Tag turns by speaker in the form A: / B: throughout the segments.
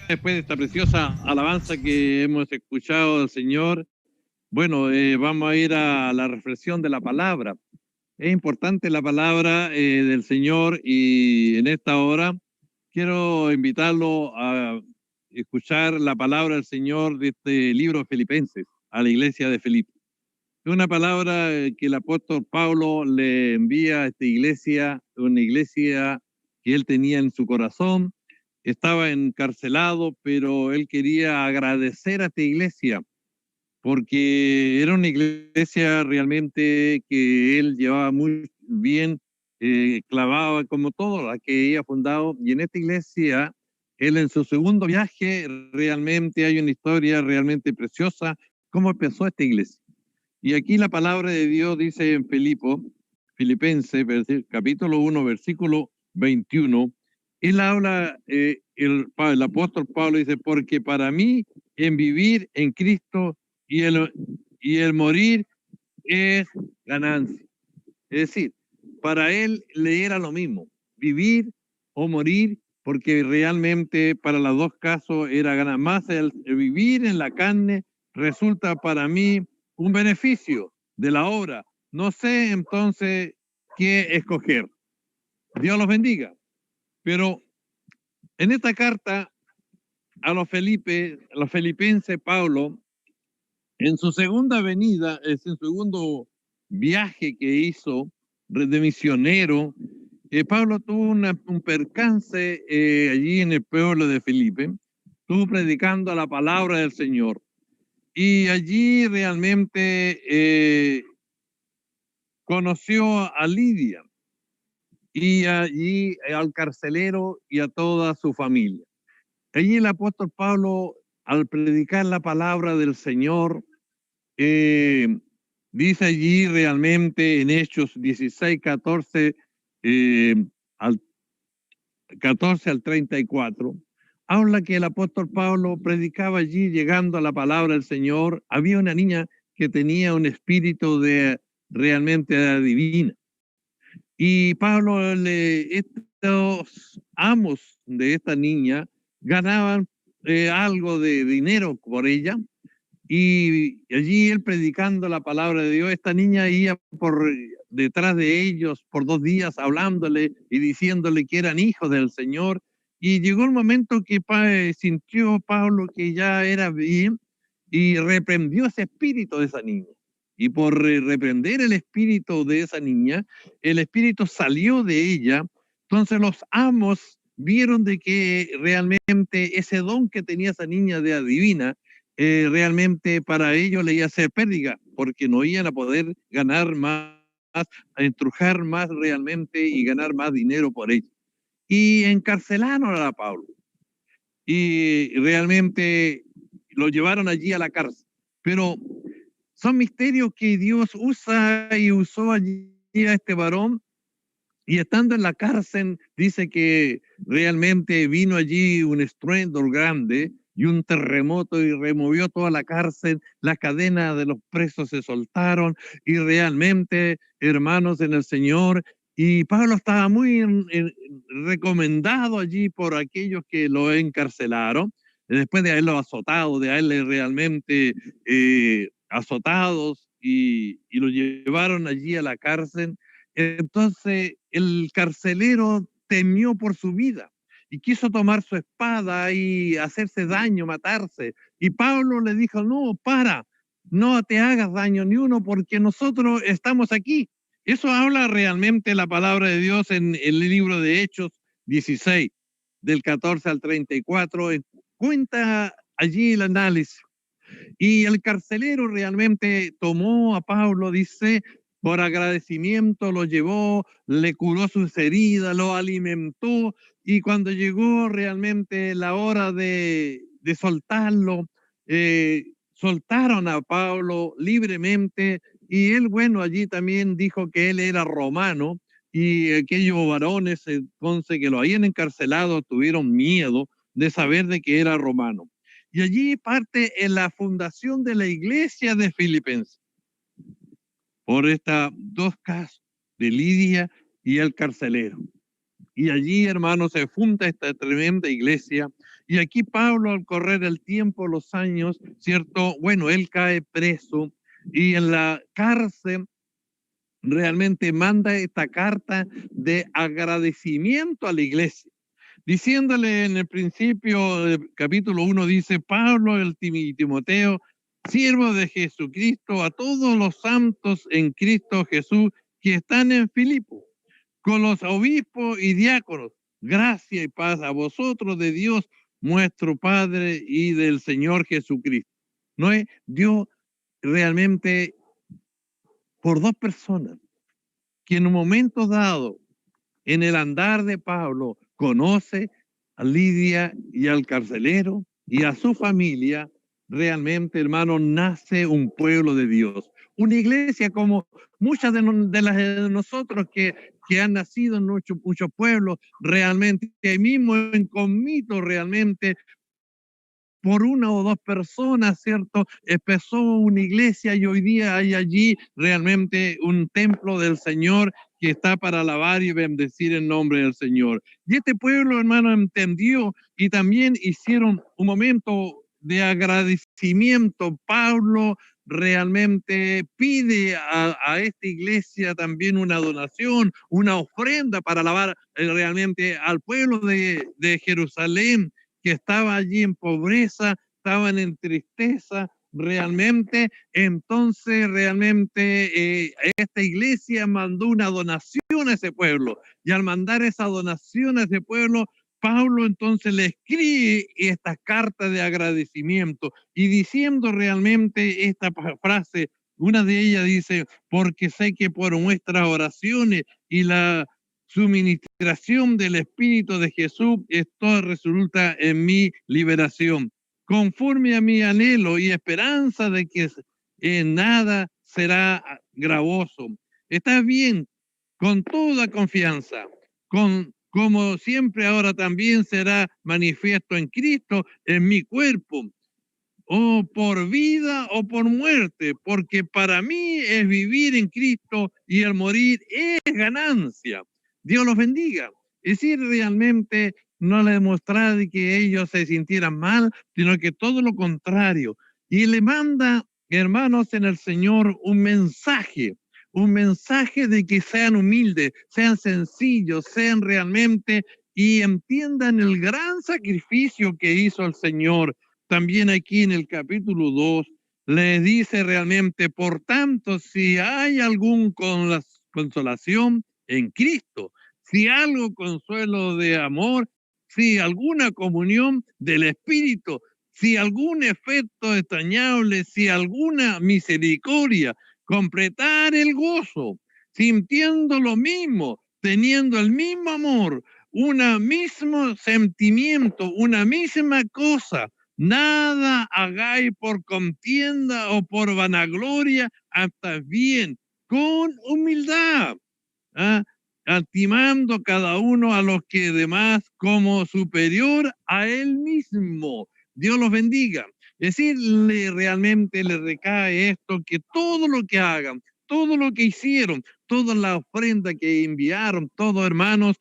A: Después de esta preciosa alabanza que hemos escuchado del Señor, bueno, vamos a ir a la reflexión de la palabra. Es importante la palabra del Señor y en esta hora quiero invitarlo a escuchar la palabra del Señor de este libro de Filipenses a la iglesia de Filipe. Es una palabra que el apóstol Pablo le envía a esta iglesia, una iglesia que él tenía en su corazón. Estaba encarcelado, pero él quería agradecer a esta iglesia porque era una iglesia realmente que él llevaba muy bien clavada, como todo la que ella fundado. Y en esta iglesia, él en su segundo viaje, realmente hay una historia realmente preciosa, cómo empezó esta iglesia. Y aquí la palabra de Dios dice en Filipenses, capítulo 1, versículo 21, él habla, el apóstol Pablo dice, porque para mí en vivir en Cristo y el morir es ganancia. Es decir, para él le era lo mismo, vivir o morir, porque realmente para los dos casos era ganar. Más el vivir en la carne resulta para mí un beneficio de la obra. No sé entonces qué escoger. Dios los bendiga. Pero en esta carta a los filipenses, Pablo, en su segunda venida, en su segundo viaje que hizo de misionero, Pablo tuvo un percance allí en el pueblo de Filipe, estuvo predicando la palabra del Señor y allí realmente conoció a Lidia y allí al carcelero y a toda su familia. Allí el apóstol Pablo, al predicar la palabra del Señor, dice allí realmente en Hechos 16, 14, al 14 al 34, habla que el apóstol Pablo predicaba allí llegando a la palabra del Señor. Había una niña que tenía un espíritu de realmente divina. Y Pablo, estos amos de esta niña ganaban algo de dinero por ella. Y allí él predicando la palabra de Dios, esta niña iba por detrás de ellos por 2 días hablándole y diciéndole que eran hijos del Señor. Y llegó el momento que sintió Pablo que ya era bien y reprendió ese espíritu de esa niña. Y por reprender el espíritu de esa niña, el espíritu salió de ella. Entonces los amos vieron de que realmente ese don que tenía esa niña de adivina, realmente para ellos le iba a ser pérdida, porque no iban a poder ganar más, a estrujar más realmente y ganar más dinero por ello. Y encarcelaron a Pablo. Y realmente lo llevaron allí a la cárcel. Pero son misterios que Dios usa y usó allí a este varón. Y estando en la cárcel, dice que realmente vino allí un estruendo grande y un terremoto y removió toda la cárcel, las cadenas de los presos se soltaron y realmente, hermanos en el Señor, y Pablo estaba muy recomendado allí por aquellos que lo encarcelaron, después de haberlo azotado, de haberle realmente azotados y lo llevaron allí a la cárcel. Entonces el carcelero temió por su vida y quiso tomar su espada y hacerse daño, matarse. Y Pablo le dijo, no, no te hagas daño ni uno porque nosotros estamos aquí. Eso habla realmente la palabra de Dios en el libro de Hechos 16, del 14 al 34. Cuenta allí el análisis. Y el carcelero realmente tomó a Pablo, dice, por agradecimiento lo llevó, le curó sus heridas, lo alimentó y cuando llegó realmente la hora de soltarlo, soltaron a Pablo libremente y él, bueno, allí también dijo que él era romano y aquellos varones entonces que lo habían encarcelado tuvieron miedo de saber de que era romano. Y allí parte en la fundación de la iglesia de Filipenses, por estos dos casos, de Lidia y el carcelero. Y allí, hermanos, se funda esta tremenda iglesia Y aquí Pablo, al correr el tiempo, los años, ¿cierto? Bueno, él cae preso y en la cárcel realmente manda esta carta de agradecimiento a la iglesia, diciéndole en el principio del capítulo 1, dice Pablo y Timoteo, siervo de Jesucristo, a todos los santos en Cristo Jesús que están en Filipo, con los obispos y diáconos, gracia y paz a vosotros de Dios nuestro Padre y del Señor Jesucristo. ¿No es? Dios realmente por dos personas que en un momento dado en el andar de Pablo conoce a Lidia y al carcelero y a su familia, realmente, hermano, nace un pueblo de Dios. Una iglesia como muchas de las de nosotros que han nacido en muchos pueblos, realmente, ahí mismo en Comito, realmente, por una o dos personas, ¿cierto? Empezó una iglesia y hoy día hay allí realmente un templo del Señor que está para alabar y bendecir el nombre del Señor. Y este pueblo, hermano, entendió y también hicieron un momento de agradecimiento. Pablo realmente pide a esta iglesia también una donación, una ofrenda para alabar realmente al pueblo de Jerusalén, que estaba allí en pobreza, estaban en tristeza realmente. Entonces realmente esta iglesia mandó una donación a ese pueblo, y al mandar esa donación a ese pueblo, Pablo entonces le escribe esta carta de agradecimiento y diciendo realmente esta frase. Una de ellas dice, porque sé que por nuestras oraciones y la suministración del Espíritu de Jesús, esto resulta en mi liberación, conforme a mi anhelo y esperanza de que en nada será gravoso. Está bien, con toda confianza, como siempre ahora también será manifiesto en Cristo, en mi cuerpo, o por vida o por muerte, porque para mí es vivir en Cristo y el morir es ganancia. Dios los bendiga. Es decir, realmente no le demostraba que ellos se sintieran mal, sino que todo lo contrario. Y le manda, hermanos, en el Señor un mensaje de que sean humildes, sean sencillos, sean realmente y entiendan el gran sacrificio que hizo el Señor. También aquí en el capítulo 2 le dice realmente, por tanto, si hay algún consolación en Cristo, si algo consuelo de amor, si alguna comunión del Espíritu, si algún efecto extrañable, si alguna misericordia, completar el gozo, sintiendo lo mismo, teniendo el mismo amor, un mismo sentimiento, una misma cosa. Nada hagáis por contienda o por vanagloria, hasta bien, con humildad, ¿ah? Estimando cada uno a los que demás como superior a él mismo. Dios los bendiga. Es decir, realmente le recae esto, que todo lo que hagan, todo lo que hicieron, toda la ofrenda que enviaron, todos hermanos,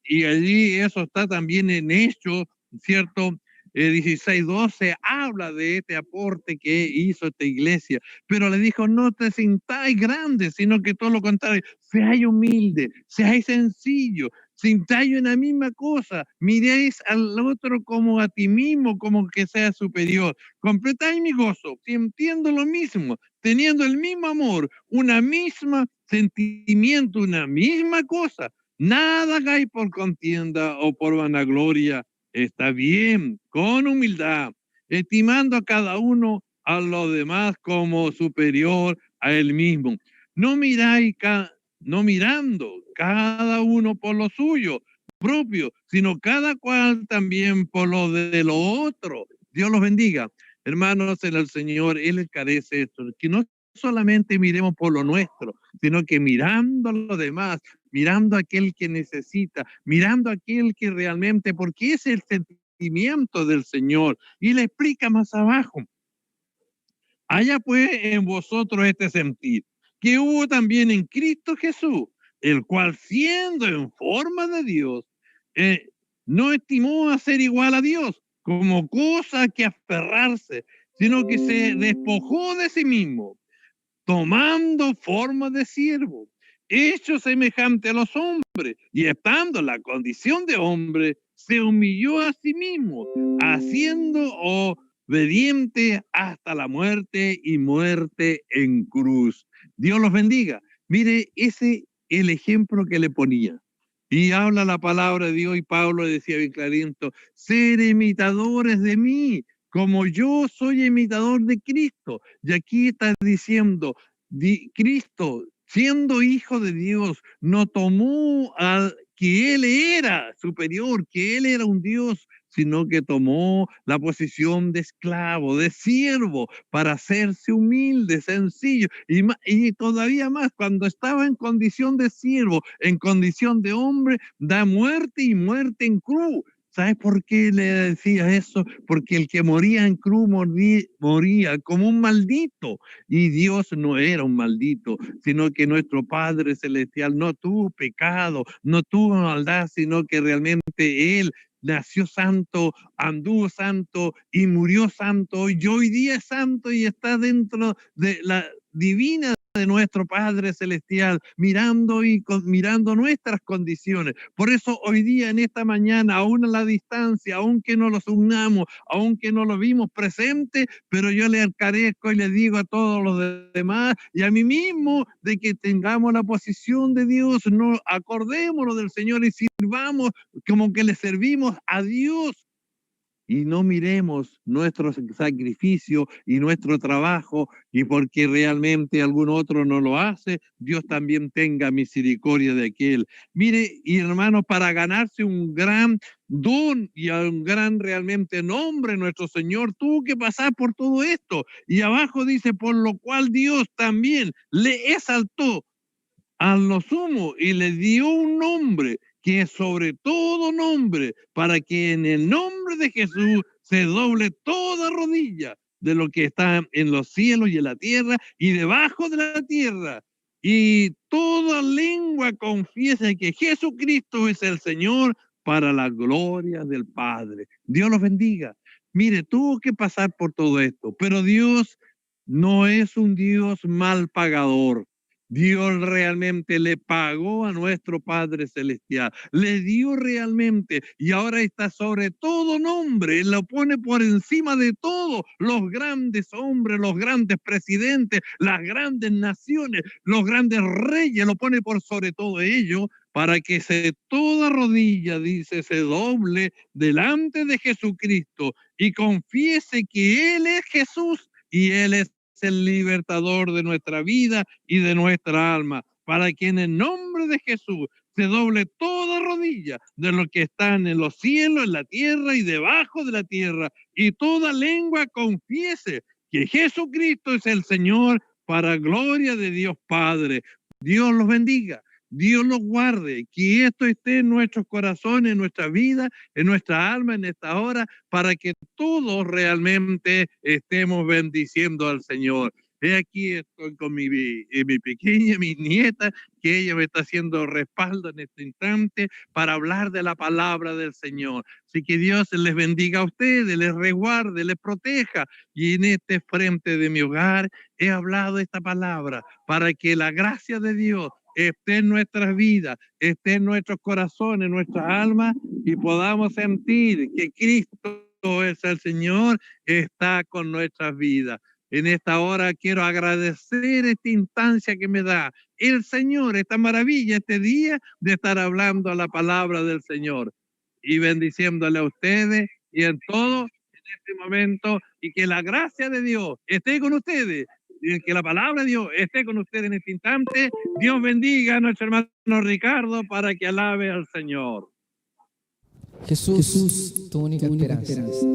A: y allí eso está también en Hechos, ¿cierto? 16:12 habla de este aporte que hizo esta iglesia, pero le dijo, no te sintáis grande, sino que todo lo contrario, seáis humilde, seáis sencillo, sintáis una misma cosa, miréis al otro como a ti mismo, como que sea superior, completáis mi gozo, sintiendo lo mismo, teniendo el mismo amor, una misma sentimiento, una misma cosa, nada hagáis por contienda o por vanagloria. Está bien, con humildad, estimando a cada uno a los demás como superior a él mismo. No miráis, no mirando cada uno por lo suyo propio, sino cada cual también por lo de lo otro. Dios los bendiga. Hermanos, en el Señor, Él carece esto, que no solamente miremos por lo nuestro, sino que mirando a los demás, mirando a aquel que necesita, mirando a aquel que realmente, porque es el sentimiento del Señor. Y le explica más abajo, haya pues en vosotros este sentir, que hubo también en Cristo Jesús, el cual siendo en forma de Dios, no estimó a ser igual a Dios como cosa que aferrarse, sino que se despojó de sí mismo, tomando forma de siervo, hecho semejante a los hombres, y estando en la condición de hombre, se humilló a sí mismo, haciendo obediente hasta la muerte y muerte en cruz. Dios los bendiga. Mire, ese es el ejemplo que le ponía. Y habla la palabra de Dios, y Pablo decía bien clarito, ser imitadores de mí, como yo soy imitador de Cristo. Y aquí está diciendo, Cristo, siendo hijo de Dios, no tomó al que él era superior, que él era un Dios, sino que tomó la posición de esclavo, de siervo, para hacerse humilde, sencillo, y todavía más, cuando estaba en condición de siervo, en condición de hombre, da muerte y muerte en cruz. ¿Sabes por qué le decía eso? Porque el que moría en cruz moría como un maldito. Y Dios no era un maldito, sino que nuestro Padre Celestial no tuvo pecado, no tuvo maldad, sino que realmente Él nació santo, anduvo santo y murió santo. Y hoy día es santo y está dentro de la divina de nuestro Padre Celestial, mirando nuestras condiciones. Por eso hoy día, en esta mañana, aún a la distancia, aunque no los unamos, aunque no lo vimos presente, pero yo le encarezco y le digo a todos los demás y a mí mismo de que tengamos la posición de Dios, no acordémonos del Señor y sirvamos como que le servimos a Dios. Y no miremos nuestro sacrificio y nuestro trabajo, y porque realmente algún otro no lo hace, Dios también tenga misericordia de aquel. Mire, y hermano, para ganarse un gran don y a un gran realmente nombre, nuestro Señor tuvo que pasar por todo esto. Y abajo dice, por lo cual Dios también le exaltó a lo sumo y le dio un nombre que es sobre todo nombre, para que en el nombre de Jesús se doble toda rodilla de lo que está en los cielos y en la tierra y debajo de la tierra, y toda lengua confiese que Jesucristo es el Señor, para la gloria del Padre. Dios los bendiga. Mire, tuvo que pasar por todo esto, pero Dios no es un Dios mal pagador. Dios realmente le pagó a nuestro Padre Celestial, le dio realmente, y ahora está sobre todo nombre, Él lo pone por encima de todo, los grandes hombres, los grandes presidentes, las grandes naciones, los grandes reyes, lo pone por sobre todo ello, para que toda rodilla, dice, se doble delante de Jesucristo y confiese que Él es Jesús y Él es el libertador de nuestra vida y de nuestra alma, para que en el nombre de Jesús se doble toda rodilla de lo que están en los cielos, en la tierra y debajo de la tierra, y toda lengua confiese que Jesucristo es el Señor, para gloria de Dios Padre. Dios los bendiga. Dios los guarde, que esto esté en nuestros corazones, en nuestra vida, en nuestra alma, en esta hora, para que todos realmente estemos bendiciendo al Señor. He aquí estoy con mi pequeña, mi nieta, que ella me está haciendo respaldo en este instante para hablar de la palabra del Señor. Así que Dios les bendiga a ustedes, les resguarde, les proteja. Y en este frente de mi hogar he hablado esta palabra para que la gracia de Dios esté en nuestras vidas, esté en nuestros corazones, en nuestra alma, y podamos sentir que Cristo es el Señor, está con nuestras vidas. En esta hora quiero agradecer esta instancia que me da el Señor, esta maravilla, este día de estar hablando a la palabra del Señor y bendiciéndole a ustedes y en todo en este momento, y que la gracia de Dios esté con ustedes. Y que la palabra de Dios esté con ustedes en este instante. Dios bendiga a nuestro hermano Ricardo para que alabe al Señor.
B: Jesús, tu única esperanza.